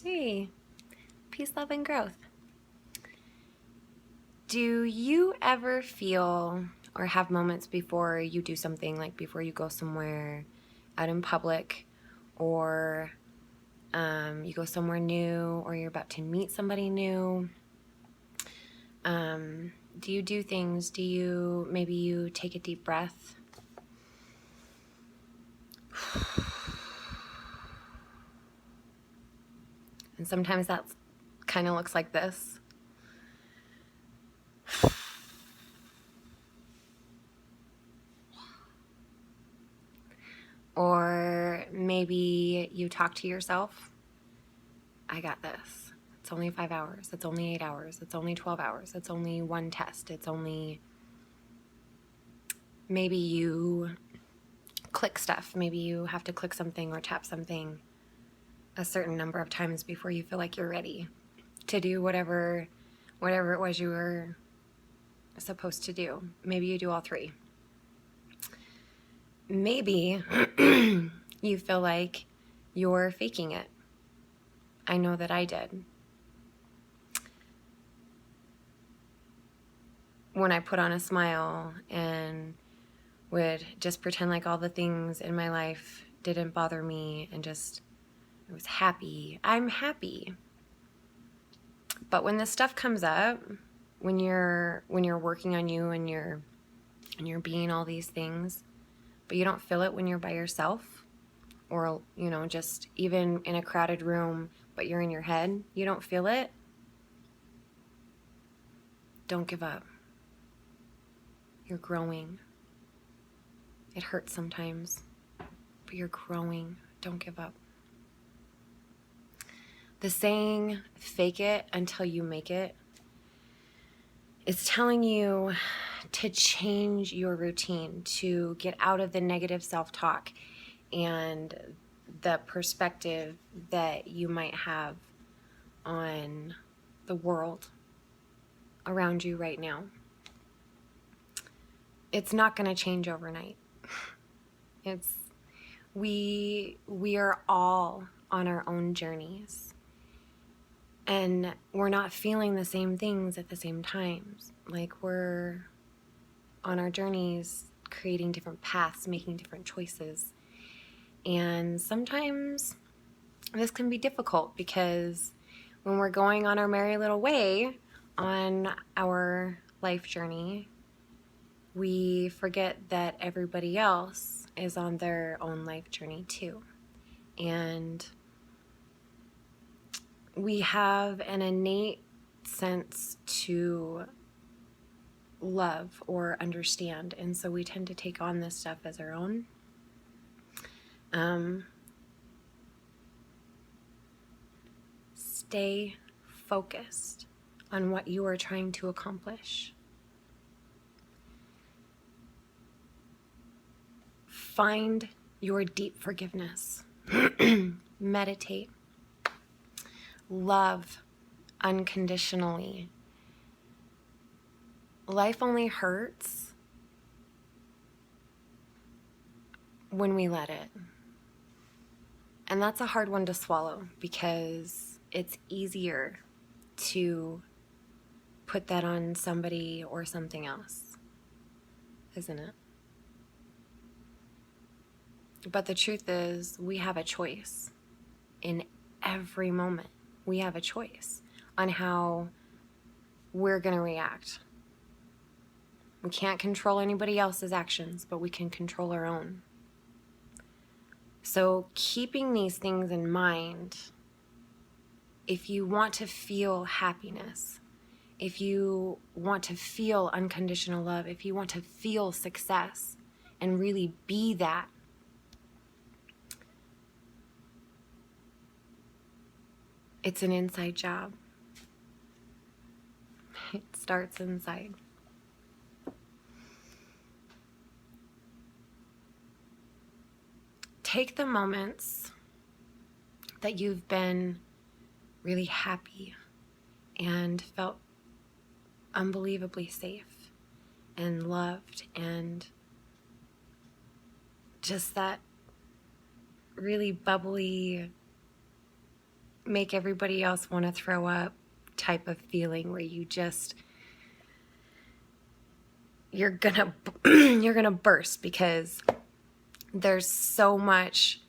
Hey, peace, love, and growth. Do you ever feel or have moments before you do something, like before you go somewhere out in public, or you go somewhere new, or you're about to meet somebody new? Do you do things? Maybe you take a deep breath? And sometimes that kind of looks like this. Or maybe you talk to yourself. I got this. It's only 5 hours. It's only 8 hours. It's only 12 hours. It's only one test. Maybe you click stuff. Maybe you have to click something or tap something a certain number of times before you feel like you're ready to do whatever it was you were supposed to do. Maybe you do all three. Maybe you feel like you're faking it. I know that I did. When I put on a smile and would just pretend like all the things in my life didn't bother me and just I was happy. I'm happy. But when this stuff comes up, when you're working on you and you're being all these things, but you don't feel it when you're by yourself, or just even in a crowded room, but you're in your head, you don't feel it. Don't give up. You're growing. It hurts sometimes, but you're growing. Don't give up. The saying, fake it until you make it, is telling you to change your routine, to get out of the negative self-talk and the perspective that you might have on the world around you right now. It's not going to change overnight. We are all on our own journeys. And we're not feeling the same things at the same times. Like, we're on our journeys, creating different paths, making different choices. And sometimes this can be difficult because when we're going on our merry little way on our life journey, we forget that everybody else is on their own life journey too. And we have an innate sense to love or understand, and so we tend to take on this stuff as our own. Stay focused on what you are trying to accomplish. Find your deep forgiveness. Meditate. Love unconditionally. Life only hurts when we let it. And that's a hard one to swallow because it's easier to put that on somebody or something else, isn't it? But the truth is, we have a choice in every moment. We have a choice on how we're going to react. We can't control anybody else's actions, but we can control our own. So keeping these things in mind, if you want to feel happiness, if you want to feel unconditional love, if you want to feel success and really be that, it's an inside job. It starts inside. Take the moments that you've been really happy and felt unbelievably safe and loved, and just that really bubbly make everybody else want to throw up type of feeling where you just, you're gonna you're gonna burst because there's so much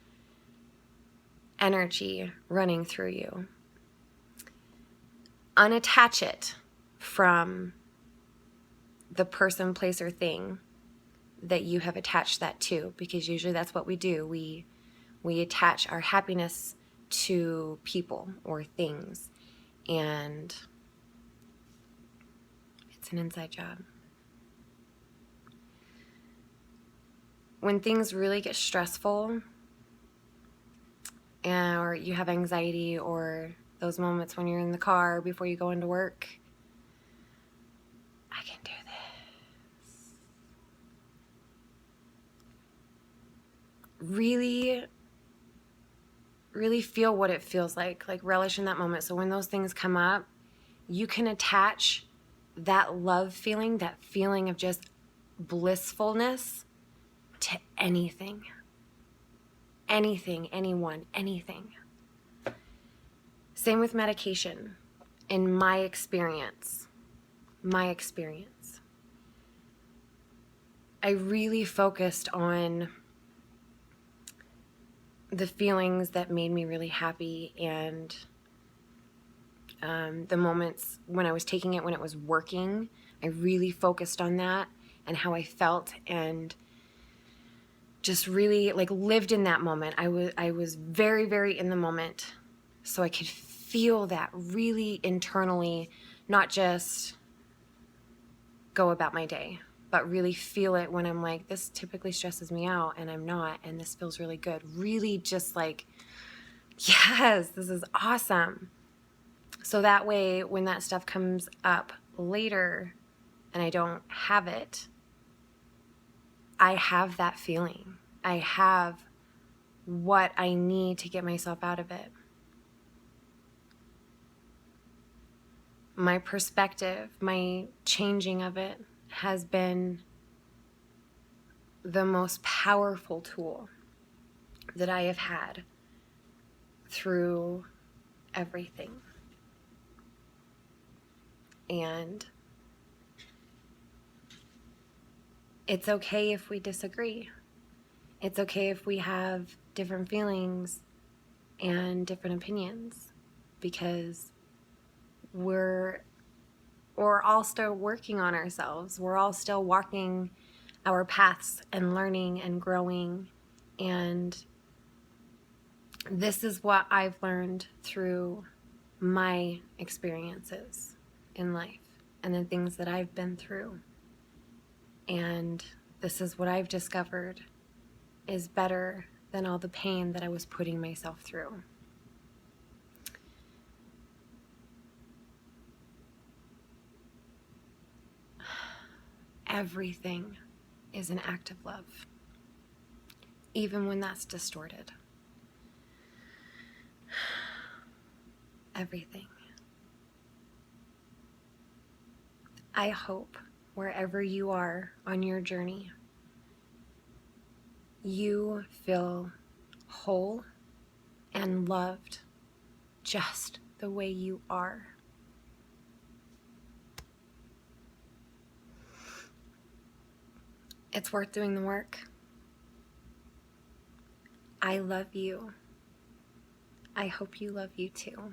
energy running through you. Unattach it from the person, place, or thing that you have attached that to, because usually that's what we do. We attach our happiness to people or things, and it's an inside job. When things really get stressful, or you have anxiety, or those moments when you're in the car before you go into work, I can do this. Really, really feel what it feels like relish in that moment. So when those things come up, you can attach that love feeling, that feeling of just blissfulness to anything. Anything, anyone, anything. Same with medication. In my experience, I really focused on the feelings that made me really happy, and the moments when I was taking it, when it was working, I really focused on that and how I felt, and just really lived in that moment. I was very, very in the moment, so I could feel that really internally, not just go about my day, but really feel it when I'm like, this typically stresses me out and I'm not, and this feels really good. Really just yes, this is awesome. So that way, when that stuff comes up later and I don't have it, I have that feeling. I have what I need to get myself out of it. My perspective, my changing of it has been the most powerful tool that I have had through everything. And it's okay if we disagree. It's okay if we have different feelings and different opinions, because we're all still working on ourselves. We're all still walking our paths and learning and growing. And this is what I've learned through my experiences in life and the things that I've been through. And this is what I've discovered is better than all the pain that I was putting myself through. Everything is an act of love, even when that's distorted. Everything. I hope wherever you are on your journey, you feel whole and loved just the way you are. It's worth doing the work. I love you. I hope you love you too.